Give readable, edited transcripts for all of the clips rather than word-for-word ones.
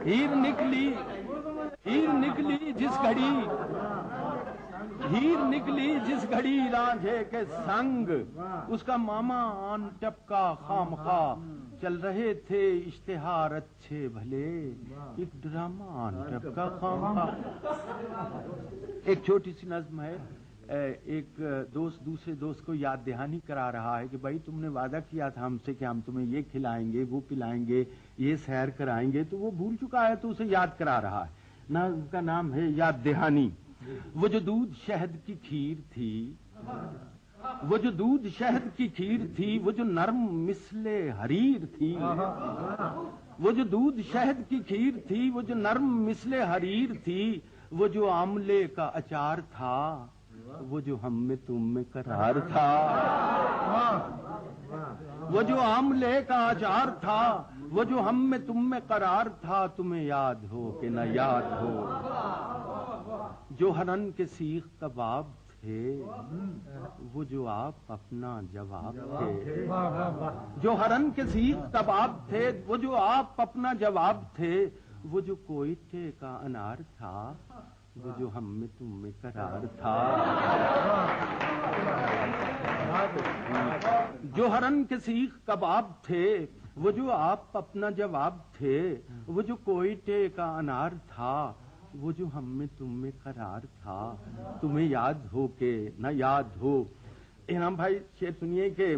हीर निकली जिस घड़ी रांझे के संग, उसका मामा आन टपका खामखा, चल रहे थे इश्तिहार अच्छे भले, एक ड्रामा आन टपका खामखा। एक छोटी सी नज्म है, एक दोस्त दूसरे दोस्त को याद दहानी करा रहा है कि भाई तुमने वादा किया था हमसे कि हम तुम्हें ये खिलाएंगे, वो पिलाएंगे, ये सैर कराएंगे, तो वो भूल चुका है, तो उसे याद करा रहा है ना। उनका नाम है याद दहानी। वो जो दूध शहद की खीर थी, वो जो दूध शहद की खीर थी, वो जो नरम मिसले हरीर थी, वो जो दूध शहद की खीर थी, वो जो नरम मिसले हरीर थी, वो जो आमले का अचार था, वो जो हम में तुम में करार था, वो जो आमले का अचार था, वो जो हम में तुम में करार था, तुम्हें याद हो कि न याद हो। जो हरन के सीख कबाब थे, वो जो आप अपना जवाब थे। जो हरन के सीख कबाब थे, वो जो आप अपना जवाब थे, वो जो कोयटे का अनार था, वो जो हम में तुम में करार था। जो हरन के सीख कबाब थे, वो जो आप अपना जवाब थे, वो जो कोयटे का अनार था, वो जो हम में तुम में करार था, तुम्हें याद हो के न याद हो। इनाम भाई शेर सुनिए कि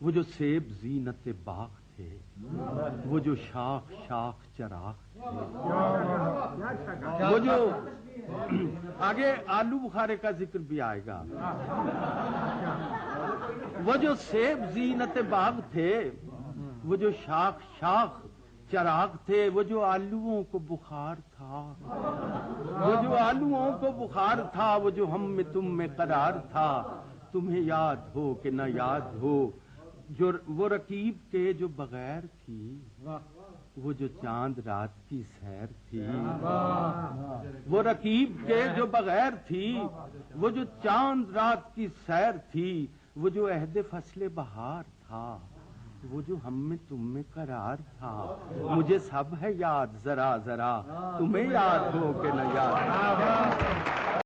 वो जो सेब जीनत बाग थे, वो जो शाख शाख चराग थे, वो जो आगे आलू बुखारे का जिक्र भी आएगा। वो जो सेब जीनत बाग थे, वो जो शाख शाख चराग थे, वो जो आलूओं को बुखार था, वो जो आलूओं को बुखार था, वो जो हम में तुम में करार था, तुम्हें याद हो कि न याद हो। जो वो रकीब के जो बगैर थी, वो जो चांद रात की सैर थी, वो रकीब के जो बगैर थी, वो जो चांद रात की सैर थी, वो जो अहद फसले बहार था, वो जो हम में तुम में करार था। मुझे सब है याद जरा जरा, तुम्हें याद हो कि न याद।